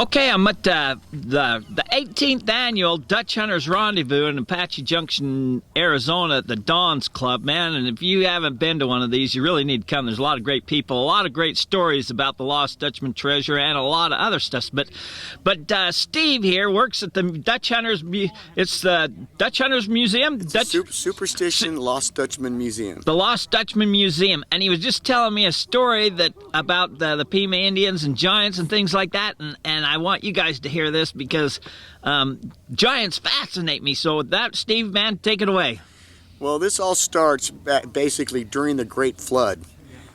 Okay, I'm at the 18th annual Dutch Hunters Rendezvous in Apache Junction, Arizona at the Dawns Club, man. And if you haven't been to one of these, you really need to come. There's a lot of great people, a lot of great stories about the lost Dutchman treasure, and a lot of other stuff. But Steve here works at the Dutch Hunters. It's the Dutch Hunters Museum. Superstition Lost Dutchman Museum. The Lost Dutchman Museum, and he was just telling me a story about the Pima Indians and giants and things like that, and I want you guys to hear this because giants fascinate me. So with that, Steve, man, take it away. Well, this all starts basically during the Great Flood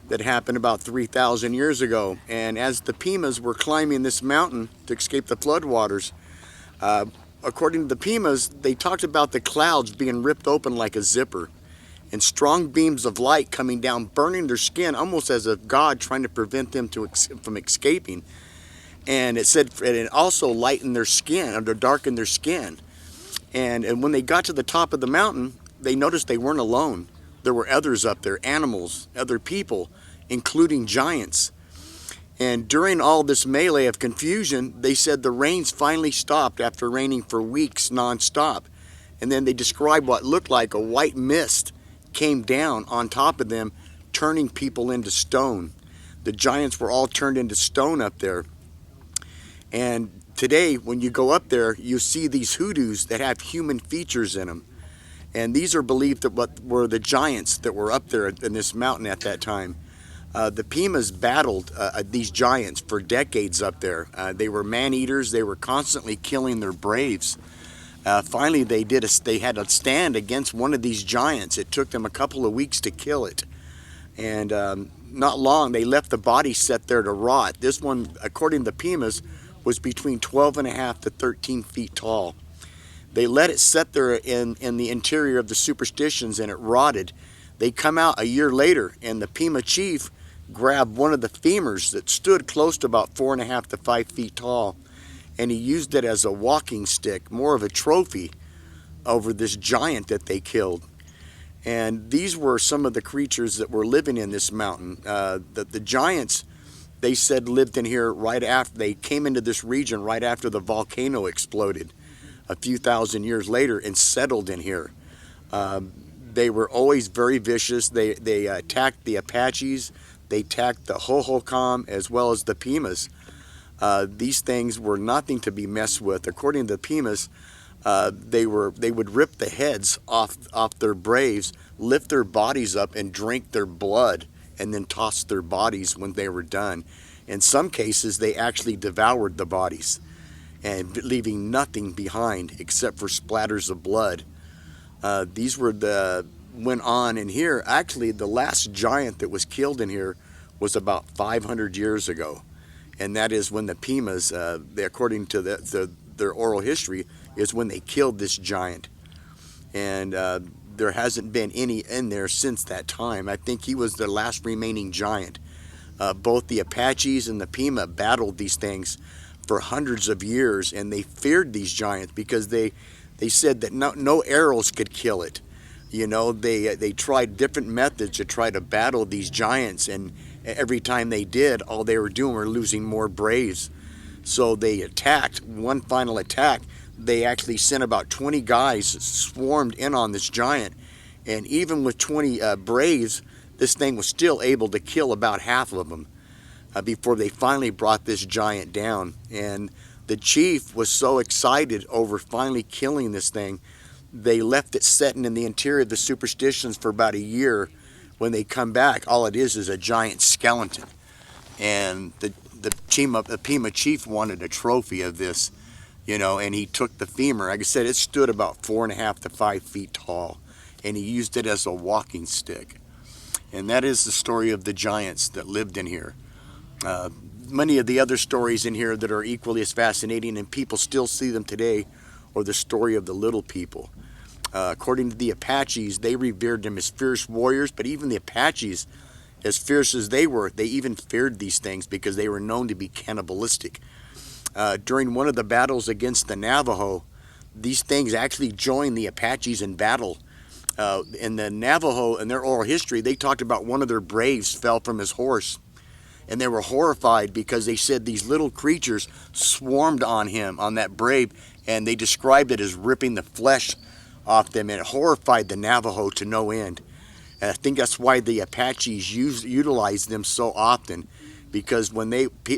that happened about 3,000 years ago. And as the Pimas were climbing this mountain to escape the floodwaters, according to the Pimas, they talked about the clouds being ripped open like a zipper and strong beams of light coming down, burning their skin almost as if God trying to prevent them from escaping. And it said it also lightened their skin, or darkened their skin. And when they got to the top of the mountain, they noticed they weren't alone. There were others up there, animals, other people, including giants. And during all this melee of confusion, they said the rains finally stopped after raining for weeks nonstop. And then they described what looked like a white mist came down on top of them, turning people into stone. The giants were all turned into stone up there. And today, when you go up there, you see these hoodoos that have human features in them. And these are believed that what were the giants that were up there in this mountain at that time. The Pimas battled these giants for decades up there. They were man-eaters. They were constantly killing their braves. Finally, they had a stand against one of these giants. It took them a couple of weeks to kill it. And not long, they left the body set there to rot. This one, according to the Pimas, was between 12.5 to 13 feet tall. They let it set there in the interior of the Superstitions, and it rotted. They come out a year later, and the Pima chief grabbed one of the femurs that stood close to about 4.5 to 5 feet tall, and he used it as a walking stick, more of a trophy over this giant that they killed. And these were some of the creatures that were living in this mountain. The giants, they said, lived in here right after they came into this region right after the volcano exploded a few thousand years later and settled in here. They were always very vicious. They attacked the Apaches. They attacked the Hohokam as well as the Pimas. These things were nothing to be messed with. According to the Pimas, they would rip the heads off their braves, lift their bodies up and drink their blood, and then tossed their bodies when they were done. In some cases, they actually devoured the bodies, and leaving nothing behind except for splatters of blood. These went on in here. Actually, the last giant that was killed in here was about 500 years ago, and that is when the Pimas, according to their oral history, is when they killed this giant. And there hasn't been any in there since that time. I think he was the last remaining giant. Both the Apaches and the Pima battled these things for hundreds of years, and they feared these giants because they said that no arrows could kill it. You know, they tried different methods to try to battle these giants, and every time they did, all they were doing were losing more braves. So they attacked. One final attack, they actually sent about 20 guys, swarmed in on this giant, and even with 20 braves, this thing was still able to kill about half of them before they finally brought this giant down. And the chief was so excited over finally killing this thing, they left it setting in the interior of the Superstitions for about a year. When they come back, all it is a giant skeleton. And the Pima chief wanted a trophy of this, you know, and he took the femur. Like I said, it stood about 4.5 to 5 feet tall, and he used it as a walking stick. And that is the story of the giants that lived in here. Many of the other stories in here that are equally as fascinating, and people still see them today, are the story of the little people. According to the Apaches, they revered them as fierce warriors, but even the Apaches, as fierce as they were, they even feared these things because they were known to be cannibalistic. During one of the battles against the Navajo, these things actually joined the Apaches in battle. In the Navajo, in their oral history, they talked about one of their braves fell from his horse, and they were horrified because they said these little creatures swarmed on him, on that brave, and they described it as ripping the flesh off them, and it horrified the Navajo to no end. And I think that's why the Apaches utilized them so often, because when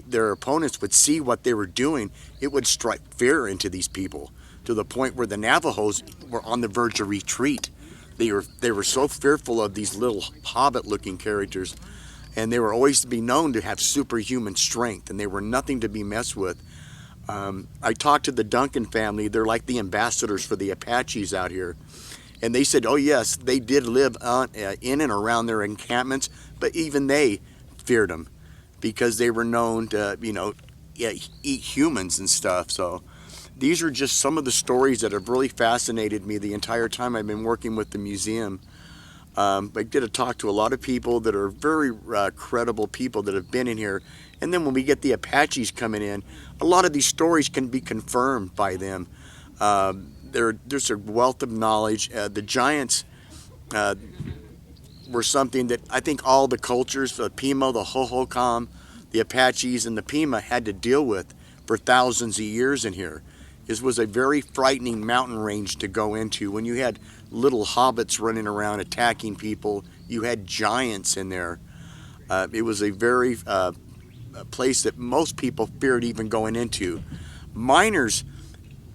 their opponents would see what they were doing, it would strike fear into these people, to the point where the Navajos were on the verge of retreat. They were so fearful of these little hobbit-looking characters, and they were always to be known to have superhuman strength, and they were nothing to be messed with. I talked to the Duncan family. They're like the ambassadors for the Apaches out here. And they said, oh yes, they did live in and around their encampments, but even they feared them because they were known to, eat humans and stuff. So these are just some of the stories that have really fascinated me the entire time I've been working with the museum. I get to talk to a lot of people that are very credible people that have been in here. And then when we get the Apaches coming in, a lot of these stories can be confirmed by them. There's a wealth of knowledge. The Giants were something that I think all the cultures, the Pima, the Hohokam, the Apaches, and the Pima had to deal with for thousands of years in here. This was a very frightening mountain range to go into. When you had little hobbits running around attacking people, you had giants in there. It was a very place that most people feared even going into. Miners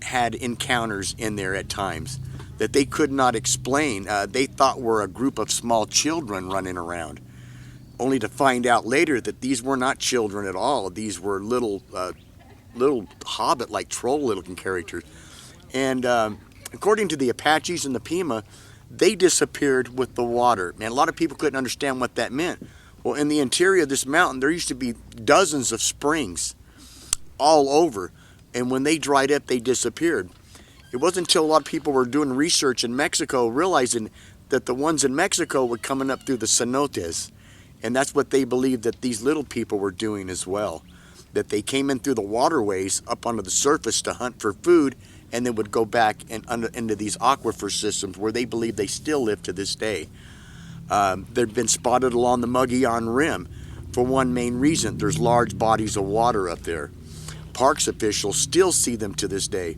had encounters in there at times that they could not explain. They thought were a group of small children running around, only to find out later that these were not children at all. These were little hobbit-like troll-looking characters. And according to the Apaches and the Pima, they disappeared with the water. Man, a lot of people couldn't understand what that meant. Well, in the interior of this mountain, there used to be dozens of springs all over. And when they dried up, they disappeared. It wasn't until a lot of people were doing research in Mexico realizing that the ones in Mexico were coming up through the cenotes. And that's what they believed that these little people were doing as well. That they came in through the waterways up onto the surface to hunt for food, and then would go back and into these aquifer systems where they believe they still live to this day. They've been spotted along the Mogollon Rim for one main reason. There's large bodies of water up there. Parks officials still see them to this day.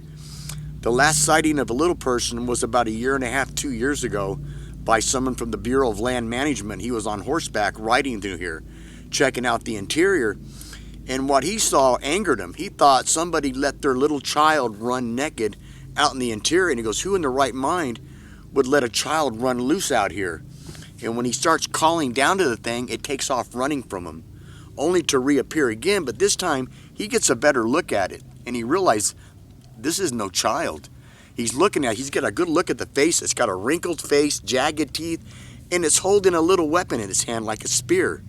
The last sighting of a little person was about 1.5 years, 2 years ago by someone from the Bureau of Land Management. He was on horseback riding through here, checking out the interior, and what he saw angered him. He thought somebody let their little child run naked out in the interior, and he goes, who in their right mind would let a child run loose out here? And when he starts calling down to the thing, it takes off running from him, only to reappear again. But this time, he gets a better look at it, and he realizes this is no child. He's looking at it. He's got a good look at the face. It's got a wrinkled face, jagged teeth, and it's holding a little weapon in its hand like a spear.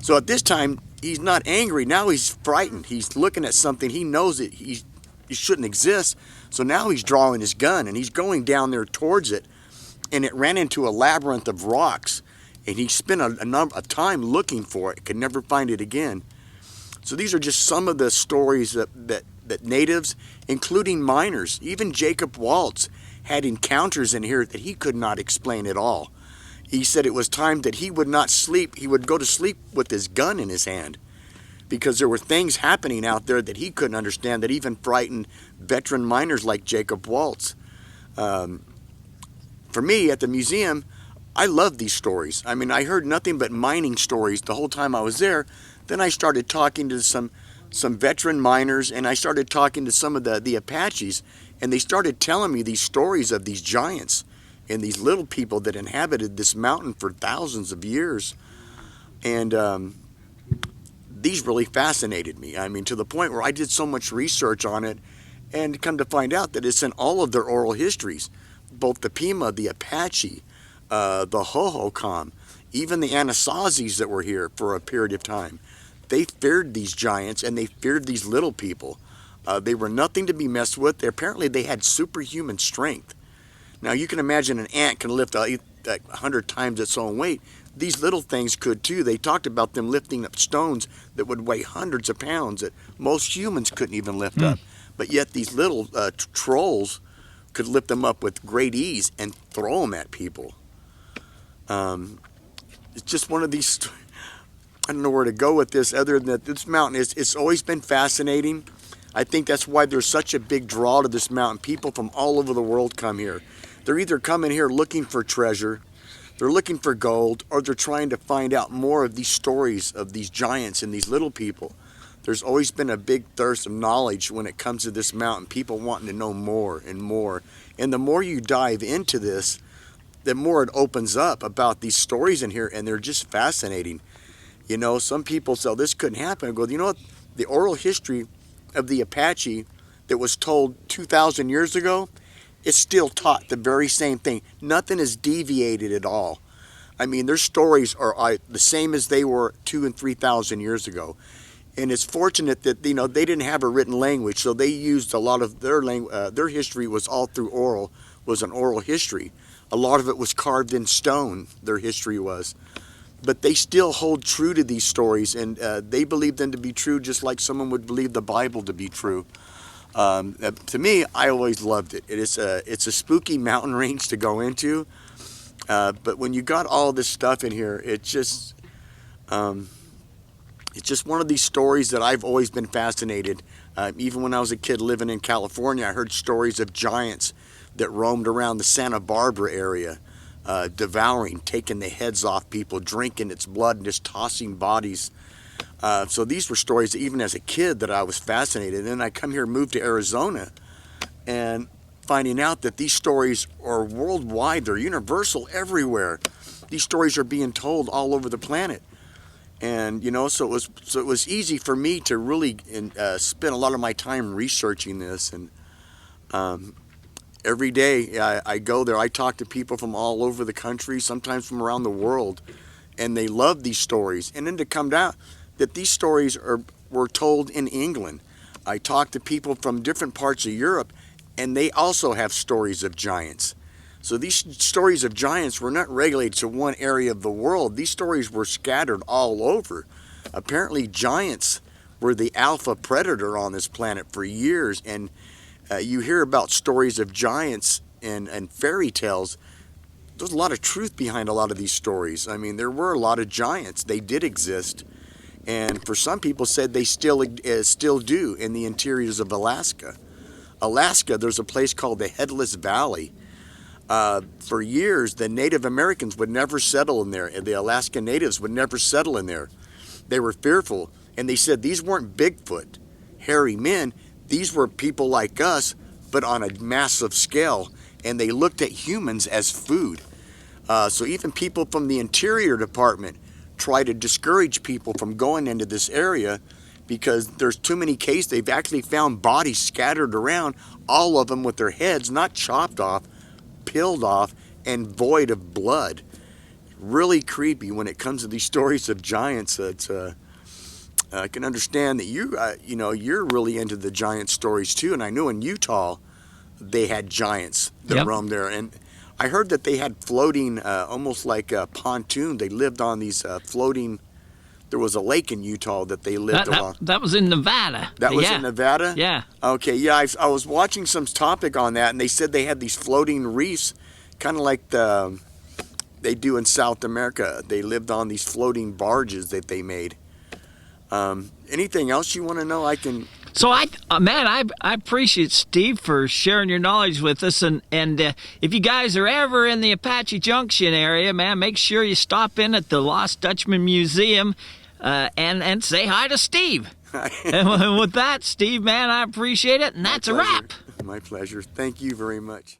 So at this time, he's not angry. Now he's frightened. He's looking at something he knows that he shouldn't exist. So now he's drawing his gun, and he's going down there towards it. And it ran into a labyrinth of rocks, and he spent a number of time looking for it, could never find it again. So these are just some of the stories that natives, including miners, even Jacob Waltz, had encounters in here that he could not explain at all. He said it was time that he would not sleep. He would go to sleep with his gun in his hand because there were things happening out there that he couldn't understand that even frightened veteran miners like Jacob Waltz. For me, at the museum, I love these stories. I mean, I heard nothing but mining stories the whole time I was there. Then I started talking to some veteran miners, and I started talking to some of the Apaches, and they started telling me these stories of these giants and these little people that inhabited this mountain for thousands of years. And these really fascinated me. I mean, to the point where I did so much research on it, and come to find out that it's in all of their oral histories. Both the Pima, the Apache, the Hohokam, even the Anasazis that were here for a period of time. They feared these giants, and they feared these little people. They were nothing to be messed with. Apparently, they had superhuman strength. Now, you can imagine an ant can lift 100 times its own weight. These little things could too. They talked about them lifting up stones that would weigh hundreds of pounds that most humans couldn't even lift up. But yet these little trolls could lift them up with great ease and throw them at people. It's just one of these. I don't know where to go with this other than that this mountain it's always been fascinating. I think that's why there's such a big draw to this mountain. People from all over the world come here. They're either coming here looking for treasure, they're looking for gold, or they're trying to find out more of these stories of these giants and these little people. There's always been a big thirst of knowledge when it comes to this mountain, people wanting to know more and more. And the more you dive into this, the more it opens up about these stories in here, and they're just fascinating. You know, some people say, this couldn't happen. I go, you know what? The oral history of the Apache that was told 2,000 years ago, it's still taught the very same thing. Nothing is deviated at all. I mean, their stories are the same as they were 2,000 and 3,000 years ago. And it's fortunate that, you know, they didn't have a written language, so they used a lot of their history was all through oral, was an oral history. A lot of it was carved in stone, their history was. But they still hold true to these stories, and they believe them to be true just like someone would believe the Bible to be true. To me, I always loved it. It's a spooky mountain range to go into, but when you got all this stuff in here, it's just one of these stories that I've always been fascinated. Even when I was a kid living in California, I heard stories of giants that roamed around the Santa Barbara area, devouring, taking the heads off people, drinking its blood, and just tossing bodies. So these were stories, even as a kid, that I was fascinated. And then I come here, moved to Arizona, and finding out that these stories are worldwide, they're universal everywhere. These stories are being told all over the planet. And, you know, so it was easy for me to really spend a lot of my time researching this. And every day I go there, I talk to people from all over the country, sometimes from around the world, and they love these stories. And then to come down that these stories were told in England. I talk to people from different parts of Europe, and they also have stories of giants. So these stories of giants were not regulated to one area of the world. These stories were scattered all over. Apparently giants were the alpha predator on this planet for years, and you hear about stories of giants and fairy tales. There's a lot of truth behind a lot of these stories. I mean, there were a lot of giants. They did exist. And for some people said they still do in the interiors of Alaska. Alaska, there's a place called the Headless Valley. For years, the Native Americans would never settle in there, and the Alaska Natives would never settle in there. They were fearful, and they said these weren't Bigfoot, hairy men. These were people like us, but on a massive scale, and they looked at humans as food. So even people from the Interior Department try to discourage people from going into this area because there's too many cases. They've actually found bodies scattered around, all of them with their heads not chopped off, peeled off, and void of blood. Really creepy when it comes to these stories of giants. I can understand that you're really into the giant stories too, and I know in Utah they had giants that roamed there, and I heard that they had floating, almost like a pontoon. They lived on these floating. There was a lake in Utah that they lived along. That was in Nevada. That was in Nevada? Yeah. Okay, yeah, I was watching some topic on that, and they said they had these floating reefs, kind of like they do in South America. They lived on these floating barges that they made. Anything else you want to know? I can... So I appreciate Steve for sharing your knowledge with us, and if you guys are ever in the Apache Junction area, man, make sure you stop in at the Lost Dutchman Museum and say hi to Steve. And with that, Steve, man, I appreciate it, and that's a wrap. My pleasure. Thank you very much.